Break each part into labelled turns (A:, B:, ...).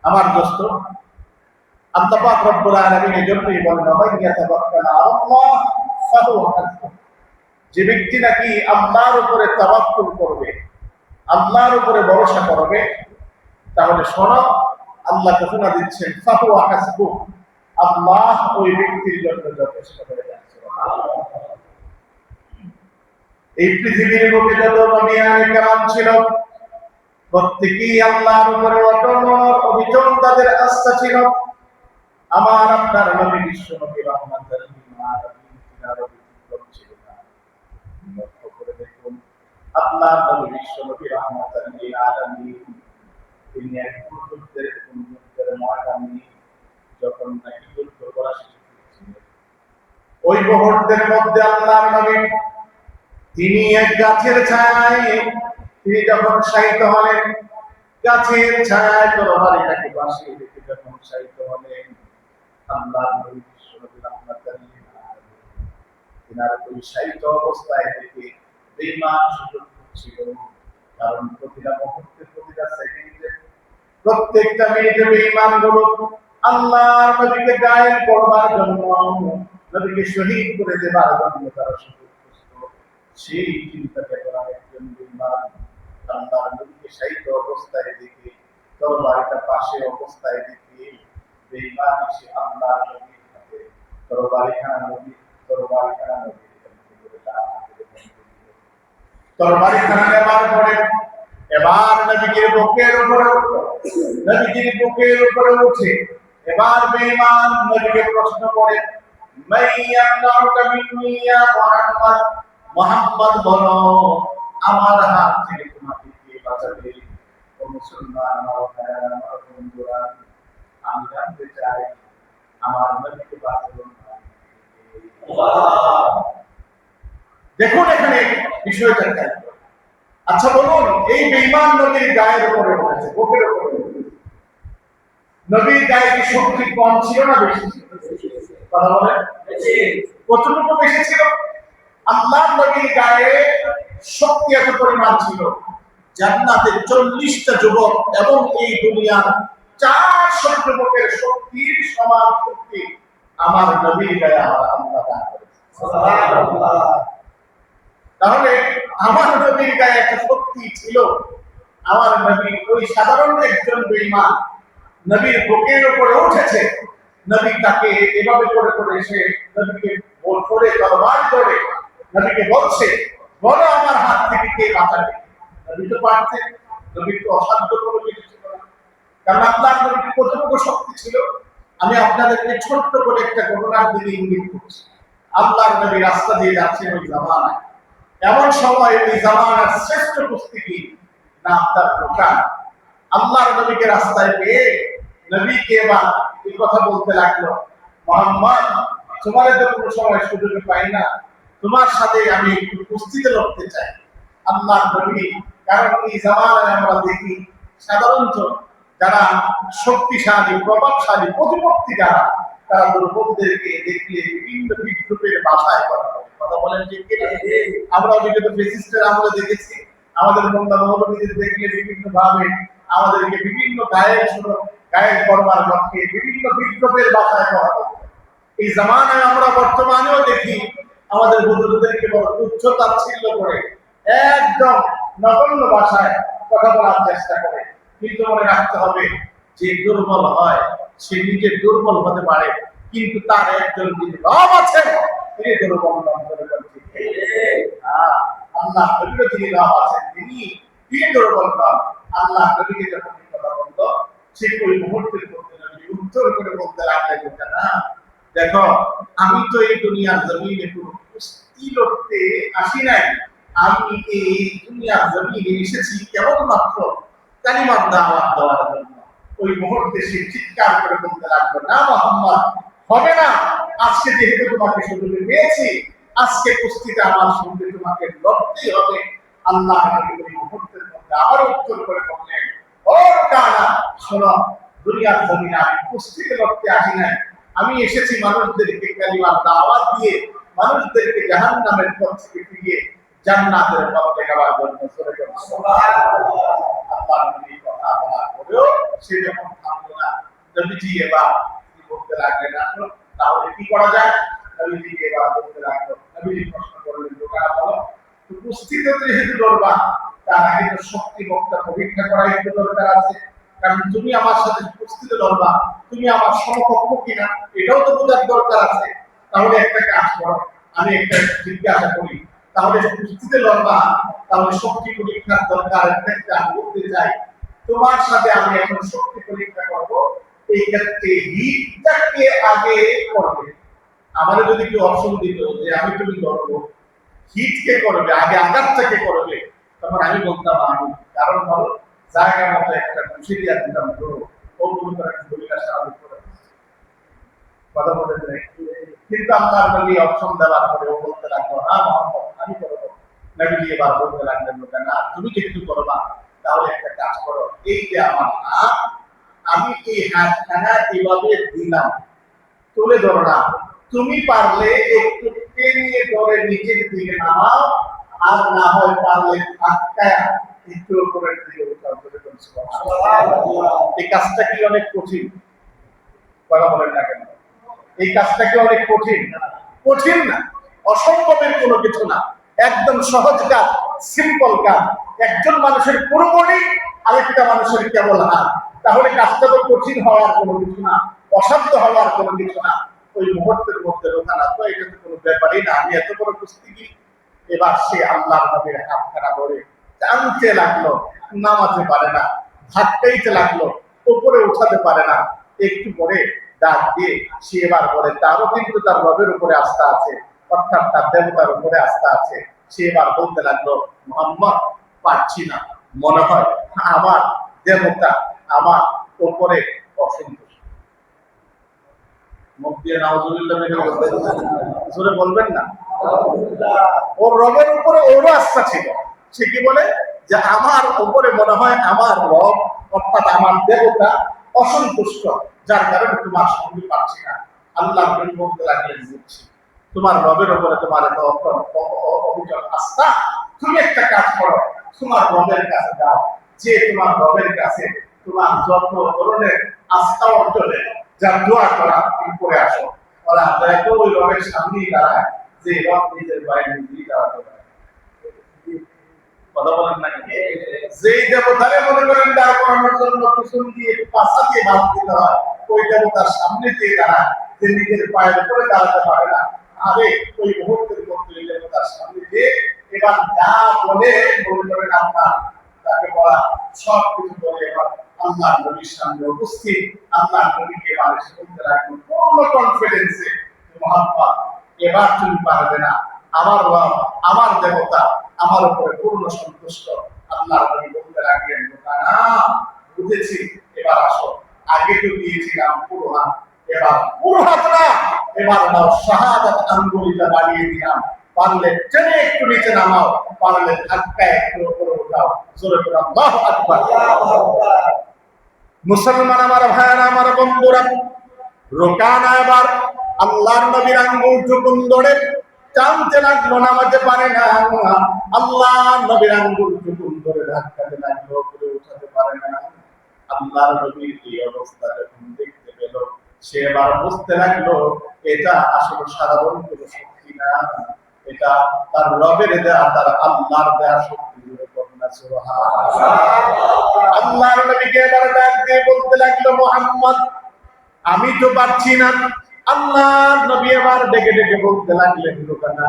A: আমার দোস্ত, আল্লাহ পাক রব্বুল আলামিন এজন্যই বলেন ইয়াতাওয়াক্কাল আলাল্লাহ ফাহুয়া হাসবুহ। যে ব্যক্তি নাকি আল্লাহর উপরে তাওয়াক্কুল করবে, আল্লাহর উপরে ভরসা করবে, তাহলে শোনো আল্লাহ ঘোষণা দিচ্ছেন ফাহুয়া হাসবুহ, আল্লাহ ওই ব্যক্তির জন্য যথেষ্ট হয়ে যাচ্ছে। এই পৃথিবীর বুকে যত নবী কেরাম ছিল প্রত্যেকেই আল্লাহর উপরে অটল অবিচল তাদের আস্থা ছিল। আমার আপনার নবী বিশ্ব নবী রাহমাতুল লিল আলামিন ছিল না। লক্ষ্য করে দেখুন, আল্লাহর নবী বিশ্ব নবী রাহমাতুল লিল আলামিন তিনি এক যুদ্ধের ময়দানে যখন নাকি যুদ্ধ করা শিখেছিলেন, ওই মুহূর্তের মধ্যে আল্লাহর নবী তিনি এক গাছের ছায়ায় তিনি যখন শায়িত হলেন, গাছের ছায়ায় তরবারিটাকে বাসিয়ে রেখে যখন শায়িত হলেন, আল্লাহর নবী বিশ্বনবী রাহমাতুল লিল আলামিন তিনার ওই শায়িত অবস্থায় দেখে বেঈমান সুযোগ ছিল। কারণ প্রতিটা মুহূর্তে, প্রতিটা সেকেন্ডে, প্রত্যেকটা মিনিটে বেঈমানগুলো আল্লাহর নবীকে গায়েল করবার জন্য, নবীকে শহীদ করে দেবার জন্য তারা সুযোগ খুঁজত। সেই চিন্তাকে করা একজন বেঈমান আল্লাহর নবীকে শায়িত অবস্থায় দেখে, তরবারিটা পাশে অবস্থায় দেখে বেঈমান এসে আল্লাহর নবীর হাতে তরবারিখানা নবীর তরবারিখানা নেবার পরে এবার নবীর বুকের উপরে উঠে এবার বেঈমান নবীকে প্রশ্ন করে, মুহাম্মদ বলো, আমার হাত থেকে তোমাকে কে বাঁচাবে? ও মুসলমান, আমার বন্ধুরা, আমি জানতে চাই আমার নবীকে বাঁচাবেন। দেখুন এখানে বিষয়টা খেয়াল করুন। আচ্ছা বলুন, এই বেঈমান নবীর গায়ের উপরে উঠেছে, বুকের উপরে উঠেছে, নবীর গায়ে কি শক্তি কম ছিল না বেশি ছিল? কথা বলেন, কতটুকু বেশি ছিল? আল্লাহর নবীর গায়ে শক্তি এত পরিমাণ ছিল, জান্নাতের 40টা যুবক এবং এই দুনিয়ার 400 যুবকের শক্তির সমান শক্তি আমার নবীর গায়ে আমার আল্লাহ দান করেছে। সুবহানাল্লাহ। তাহলে আমার নবীর গায়ে একটা শক্তি ছিল। আমার নবী ওই সাধারণ একজন বেঈমান নবীর বুকের উপরে উঠেছে, নবী তাকে এভাবে করে করে এসে নবীকে বল করে তরবার করে নবীকে বলছে, বলো আমার হাত থেকে কে বাঁচাবে? নবী তো পারতেন, নবীর তো অসাধ্য কোনো কিছু ছিল না। কারণ আল্লাহর নবীর কতটুকু শক্তি ছিল আমি আপনাদেরকে ছোট্ট করে একটা ঘটনার দিকে ইঙ্গিত করছি। আল্লাহর নবী রাস্তা দিয়ে যাচ্ছেন ওই জামানায়, এমন সময় ওই জামানার শ্রেষ্ঠ কুস্তিগীর নাম তার কোরআন, আল্লাহর নবীকে রাস্তায় পেয়ে নবীকে বা এই কথা বলতে লাগলো, মুহাম্মদ, তোমার তো কোনো সময় সুযোগ পাই না, তোমার সাথে আমি একটু কুস্তিতে লড়তে চাই। আল্লাহর নবী, কারণ এই জামানায় আমরা দেখি সাধারণত যারা শক্তিশালী, প্রভাবশালী, প্রতিপত্তি যারা, তারা দুর্বলদেরকে দেখলে বিভিন্ন বিদ্রুপের ভাষায় কথা বলেন। যে আমরা বিগত ফেসিস্টের আমলে দেখেছি, আমাদের মোল্লা মৌলবীদের দেখলে বিভিন্ন ভাবে আমাদেরকে বিভিন্ন গায়ের করবার লক্ষ্যে বিভিন্ন বিদ্রোহের ভাষায় কথা বলতে। এই জামানায় আমরা বর্তমানেও দেখি আমাদের হুজুরদেরকে বড় তুচ্ছ তাচ্ছিল্য করে একদম নগণ্য ভাষায় কথা বলার চেষ্টা করে। কিন্তু মনে রাখতে হবে, যে দুর্বল হয় সে নিজে দুর্বল হতে পারে, কিন্তু তার একজন যিনি রব আছেন তিনি দুর্বল নন। আল্লাহ নবীর যিনি রব আছেন তিনি দুর্বল নন। আল্লাহ নবীকে যখন কথা বলতো সে ওই মুহূর্তের মধ্যে নবী উত্তর করে বলতে লাগলেন, না দেখো, আমি তো এই দুনিয়ার জমিনে কোনো কুস্তি লড়তে আসি নাই, আমি এই দুনিয়ার জমিনে এসেছি কেবলমাত্র কালিমার দাওয়াত দেওয়ার জন্য। ওই মুহূর্তে সে চিৎকার করে বলতে লাগলো, না মুহাম্মদ, হবে না, আজকে যেহেতু তোমাকে সুযোগ পেয়েছি, আজকে কুস্তিতে আমার সঙ্গে তোমাকে লড়তেই হবে। আল্লাহ নবী ওই মুহূর্তের মধ্যে আবার উত্তর করে বললেন, ও কানা, শোনো, দুনিয়ার জমিনে আমি কুস্তিতে লড়তে আসি নাই, আমি এসেছি মানুষদেরকে কালিমার দাওয়াত দিয়ে মানুষদেরকে জাহান্নামের পথ থেকে ফিরিয়ে জান্নাতের পথ দেখাবার জন্য। সুবহানাল্লাহ। আল্লাহ নবী কথা বলার পরেও সে যখন থামলো না, নবীজি এবার কি বলতে লাগলেন, আসলো তাহলে কি করা যায়? নবীজি এবার বলতে লাগলো, নবীজি প্রশ্ন করলেন, লোকেরা বলো উপস্থিত যেহেতু লড়বা, তার আগে তো শক্তি বক্তা পরীক্ষা করা একটু দরকার আছে। কারণ তুমি আমার সাথে উপস্থিত লড়বা, তুমি আমার সমকক্ষ কিনা এটাও তো বোঝার দরকার আছে। তাহলে একটা কাজ করো, আমি একটা জিজ্ঞাসা করি, তাহলে উপস্থিত লড়বা, তাহলে শক্তি পরীক্ষার দরকার ক্ষেত্রে আমি বলতে চাই, তোমার সাথে আমি এখন শক্তি পরীক্ষা করবো, এই ক্ষেত্রে হিটটাকে আগে করবে। আমাদের যদি কেউ অপশন দিত যে আমি তুমি লড়বো, হিটকে করবে আগে, আঘাতটাকে করবে, তখন আমি বলতাম আমি। কারণ হলো জায়গা মতো একটা খুশি দিয়া দিতাম, ধরো ও তুমি করে ভূমিকা স্বাভাবিক করে কথা বলে দেয়। কিন্তু আল্লাহর নবী অপশন দেওয়ার পরে ও বলতে লাগলো, হ্যাঁ মোহাম্মদ আমি করবো। নবী এবার বলতে লাগলেন, না তুমি যেহেতু করবা, তাহলে একটা কাজ করো, এই যে আমার হাত, আমি এই হাতখানা এভাবে দিলাম, তুলে ধরো না, তুমি পারলে একটু টেনে ধরে নিচের দিকে নামাও, আর না হয় পারলে ধাক্কায় একটু উপরের দিকে উঠাও। এই কাজটা কি অনেক কঠিন? কথা বলেন না কেন? এই কাজটা কি অনেক কঠিন? কঠিন না, অসম্ভবের কোনো কিছু না, একদম সহজ কাজ, সিম্পল কাজ। একজন মানুষের পুরো বডি, আরেকটা মানুষের কেবল হাত, তাহলে কাজটা তো কঠিন হওয়ার কোনো কিছু না, অসাধ্য হওয়ার কোনো কিছু না। ওই মুহূর্তের মধ্যে রোকানা তো এটা তো কোনো ব্যাপারই না, আমি এত বড় কুস্তিগীর। এবার সে আল্লাহর নবীর হাতখানা ধরে টানতে লাগলো, নামাতে পারে না, ধাক্কাইতে লাগলো, উপরে উঠাতে পারে না। একটু পরে ডাক দিয়ে সে এবার বলে, তারও কিন্তু তার রবের উপরে আস্থা আছে, অর্থাৎ তার দেবতার উপরে আস্থা আছে। সে এবার বলতে লাগলো, মোহাম্মদ পারছি না, মনে হয় আমার দেবতা আমার উপরে অসন্তুষ্ট। মুখ দিয়ে নাউজুবিল্লাহ জোরে বলবেন না? ওর রবের উপরে ওরও আস্থা ছিল। সে কি বলে যে আমার উপরে মনে হয় আমার রব অর্থাৎ আমার দেবতা অসন্তুষ্ট, যার কারণে তোমার সঙ্গে পাচ্ছি না। আল্লাহ বলতে লাগলেন, বুঝছি তোমার রবের উপরে তোমার এত অভিযোগ আস্থা, তুমি একটা কাজ করো, তোমার রবের কাছে যাও, যে তোমার রবের কাছে তোমার যত ধরনের আস্থা অর্জনে যা দোয়া করা তুমি করে আসো। ওরা তো ওই রবের সামনেই দাঁড়ায়, যে রব নিজের বাইরে নিজেই দাঁড়াতে পারে। কথা বলেন না? যেই দেবতারে মনে করেন দাঁড় করানোর জন্য পিছন দিয়ে পাশা দিয়ে বাদ দিতে হয়, ওই দেবতার সামনে দিয়ে দাঁড়ায়, যে নিজের পায়ের উপরে দাঁড়াতে পারে না। আরে ওই মুহূর্তের মধ্যে ওই দেবতার সামনে দিয়ে এবার যা বলে মনে করেন আপনার তাকে বলা সব কিছু বলে এবার আল্লাহ নবীর সামনে উপস্থিত। আল্লাহ নবীকে এবার শুনতে রাখবেন পূর্ণ কনফিডেন্সে, মোহাম্মদ এবার তুমি পারবে না, আমার রব আমার দেবতা আমার উপরে পূর্ণ সন্তুষ্ট। আল্লাহ নবী বলতে লাগলেন, না বুঝেছি, এবার আসো, আগে তো দিয়েছিলাম পুরো হাত, এবার পুরো হাত না, এবার নাও শাহাদাত আঙ্গুলটা বাড়িয়ে দিলাম, পারলে টেনে একটু নিচে নামাও, পারলে ধাক্কা একটু উপরে উঠাও, জোরে করে আল্লাহু আকবার। মুসলমান আমার ভাইরা আমার বন্ধুরা, রোকানা এবার আল্লাহর নবীর আঙ্গুল টুকুন ধরে টানতে লাগলো, নামাতে পারে না। আল্লাহ নবীর আঙ্গুল টুকুন ধরে ধাক্কাতে লাগলো, উপরে উঠাতে পারে না। আল্লাহর নবীর এই অবস্থা যখন দেখতে পেল, সে এবার বুঝতে লাগলো এটা আসলে সাধারণ কোনো শক্তি না, এটা তার রবের দেয়া, তার আল্লাহর দেয়া শক্তি। আল্লাহর নবীকে এবার ডাক দিয়ে বলতে লাগলো, মুহাম্মদ আমি তো পারছি না। আল্লাহর নবী এবার ডেকে ডেকে বলতে লাগলেন, লোকানা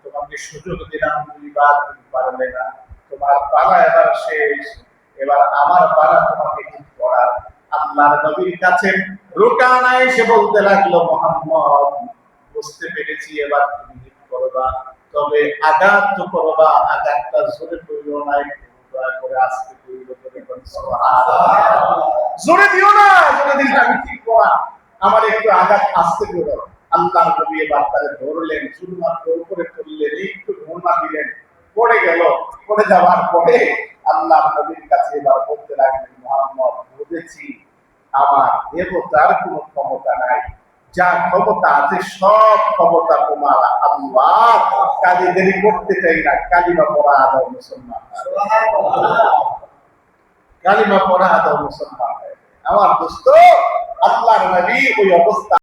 A: তোমাকে সুযোগ দিলাম, দুইবার তুমি পারলে না, তোমার পালা এবার শেষ, এবার আমার পালা তোমাকে হিট করার। আল্লাহর নবীর কাছে রোকানা এসে বলতে লাগলো, মুহাম্মদ বুঝতে পেরেছি, এবার তুমি হিট করবা, তবে আঘাত তো করবা, আঘাতটা জোরে করিও না, দয়া করে আস্তে করিও, জোরে দিও না, জোরে দিলে আমি ঠিক করা, আমার একটু আঘাত আস্তে করে। আল্লাহ নবী এবার তারে ধরলেন, শুধুমাত্র উপরে তুললেন, একটু ঘুমা দিলেন, পড়ে গেল। পড়ে যাওয়ার পরে আল্লাহ নবীর কাছে এবার বলতে লাগলেন, মুহাম্মদ বুঝেছি আমার দেবতার কোনো ক্ষমতা নাই, যা ক্ষমতা আছে সব ক্ষমতা তোমার আল্লাহ। কাজে দেরি করতে চাই না, কালিমা পড়া আদাও মুসলমান, কালিমা পড়া আদাও মুসলমান। আমার দোস্ত আল্লাহর নবী ওই অবস্থা